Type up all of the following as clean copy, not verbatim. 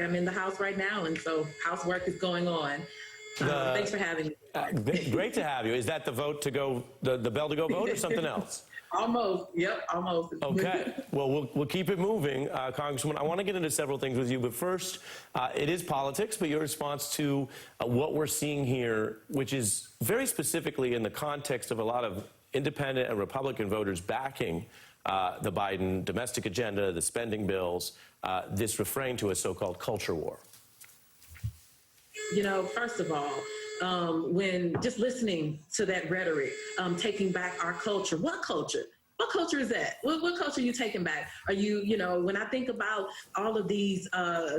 I'm in the House right now, and so housework is going on. Thanks for having me. Great to have you. Is that the vote to go, the bell to go vote, or something else? Almost. Yep, almost. Okay. Well, we'll keep it moving, Congresswoman. I want to get into several things with you, but first, it is politics, but your response to what we're seeing here, which is very specifically in the context of a lot of independent and Republican voters backing the Biden domestic agenda, the spending bills, this refrain to a so-called culture war. You know, first of all, when just listening to that rhetoric, taking back our culture, what culture? What culture is that? What culture are you taking back? Are you know, when I think about all of these,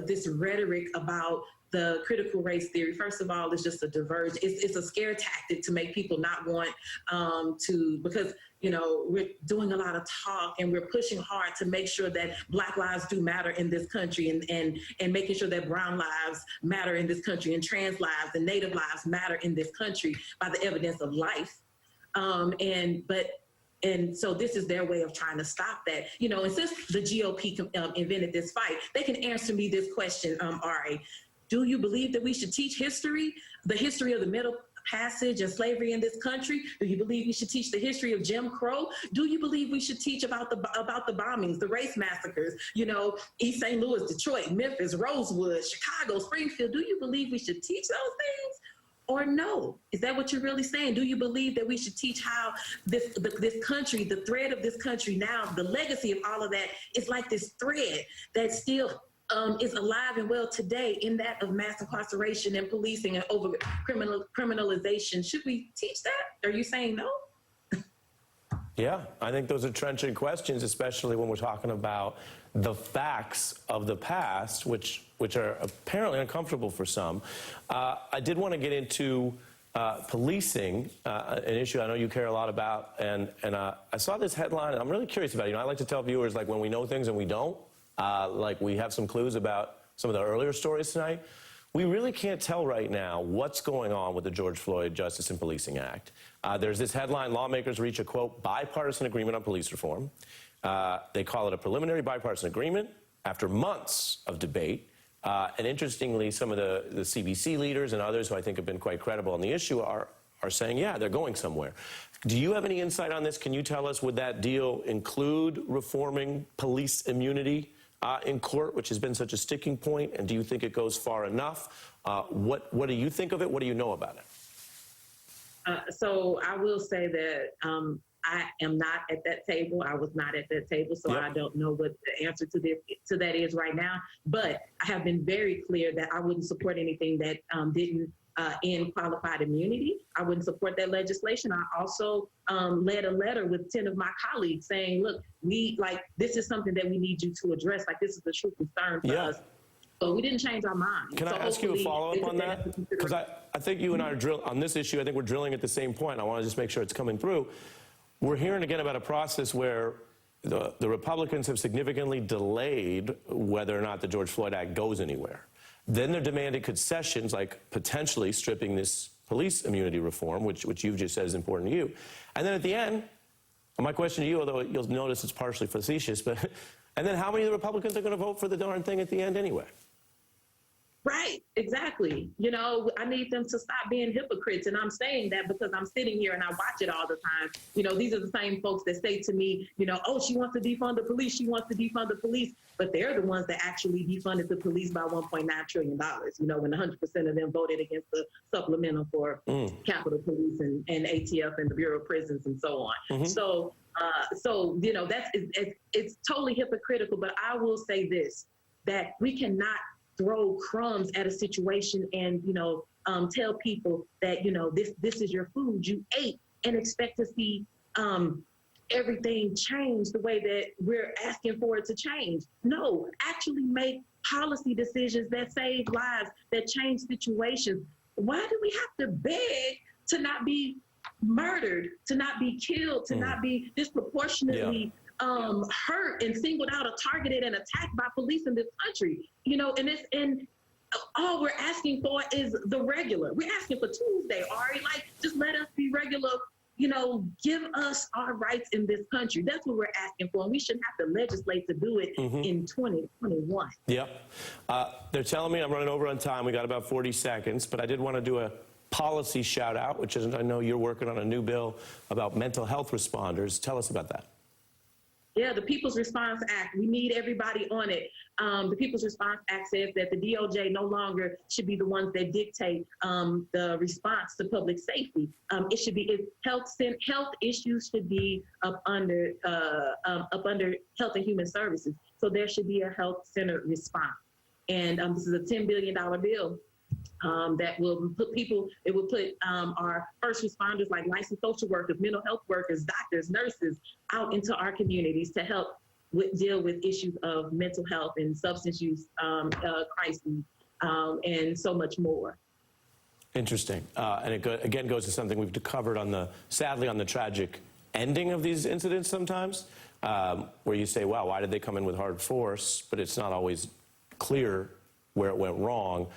this rhetoric about the critical race theory, first of all, it's just a diverge. It's a scare tactic to make people not want because, you know, we're doing a lot of talk and we're pushing hard to make sure that Black lives do matter in this country and making sure that brown lives matter in this country and trans lives and Native lives matter in this country by the evidence of life. And so this is their way of trying to stop that. You know, and since the GOP invented this fight, they can answer me this question, Ari. Do you believe that we should teach history, the history of the Middle Passage and slavery in this country? Do you believe we should teach the history of Jim Crow? Do you believe we should teach about the bombings, the race massacres, you know, East St. Louis, Detroit, Memphis, Rosewood, Chicago, Springfield? Do you believe we should teach those things? Or no? Is that what you're really saying? Do you believe that we should teach how this country, the thread of this country now, the legacy of all of that is like this thread that still is alive and well today in that of mass incarceration and policing and over criminalization? Should we teach that? Are you saying no? Yeah, I think those are trenchant questions, especially when we're talking about the facts of the past, which are apparently uncomfortable for some. I did want to get into policing, an issue I know you care a lot about, and I saw this headline, and I'm really curious about it. You know, I like to tell viewers, like, when we know things and we don't, like we have some clues about some of the earlier stories tonight. We really can't tell right now what's going on with the George Floyd Justice and Policing Act. There's this headline, lawmakers reach a, quote, bipartisan agreement on police reform. They call it a preliminary bipartisan agreement after months of debate. And interestingly, some of the CBC leaders and others who I think have been quite credible on the issue are saying, yeah, they're going somewhere. Do you have any insight on this? Can you tell us, would that deal include reforming police immunity in court, which has been such a sticking point? And do you think it goes far enough? What do you think of it? What do you know about it? So I will say that I am not at that table. I was not at that table, so yep. I don't know what the answer to that is right now. But I have been very clear that I wouldn't support anything that didn't end qualified immunity. I wouldn't support that legislation. I also led a letter with 10 of my colleagues saying, look, this is something that we need you to address. Like, this is a true concern for us. But we didn't change our mind. Can I ask you a follow-up on that? Because I think you and I are on this issue. I think we're drilling at the same point. I want to just make sure it's coming through. We're hearing again about a process where the Republicans have significantly delayed whether or not the George Floyd Act goes anywhere. Then they're demanding concessions, like potentially stripping this police immunity reform, which you've just said is important to you. And then at the end, my question to you, although you'll notice it's partially facetious, but and then how many of the Republicans are going to vote for the darn thing at the end anyway? Right, exactly. You know, I need them to stop being hypocrites. And I'm saying that because I'm sitting here and I watch it all the time. You know, these are the same folks that say to me, you know, oh, she wants to defund the police. She wants to defund the police. But they're the ones that actually defunded the police by $1.9 trillion, you know, when 100% of them voted against the supplemental for Capitol Police and ATF and the Bureau of Prisons and so on. Mm-hmm. So, you know, it's totally hypocritical. But I will say this, that we cannot throw crumbs at a situation and, you know, tell people that, you know, this is your food you ate and expect to see everything change the way that we're asking for it to change. No, actually make policy decisions that save lives, that change situations. Why do we have to beg to not be murdered, to not be killed, to not be disproportionately hurt and singled out or targeted and attacked by police in this country? You know, and all we're asking for is the regular. We're asking for Tuesday, Ari. Like, just let us be regular, give us our rights in this country. That's what we're asking for. And we shouldn't have to legislate to do it in 2021. Yep. They're telling me I'm running over on time. We got about 40 seconds, but I did want to do a policy shout out, which is, I know you're working on a new bill about mental health responders. Tell us about that. Yeah, the People's Response Act, we need everybody on it. The People's Response Act says that the DOJ no longer should be the ones that dictate the response to public safety. It should be health issues should be up under Health and Human Services. So there should be a health-centered response. And this is a $10 billion bill. That will put our first responders like licensed social workers, mental health workers, doctors, nurses out into our communities to help deal with issues of mental health and substance use crises and so much more. Interesting. And it again goes to something we've covered sadly on the tragic ending of these incidents sometimes, where you say, wow, why did they come in with hard force? But it's not always clear where it went wrong.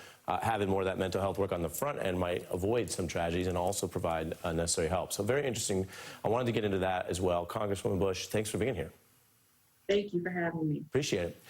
Having more of that mental health work on the front end might avoid some tragedies and also provide necessary help. So very interesting. I wanted to get into that as well. Congresswoman Bush, thanks for being here. Thank you for having me. Appreciate it.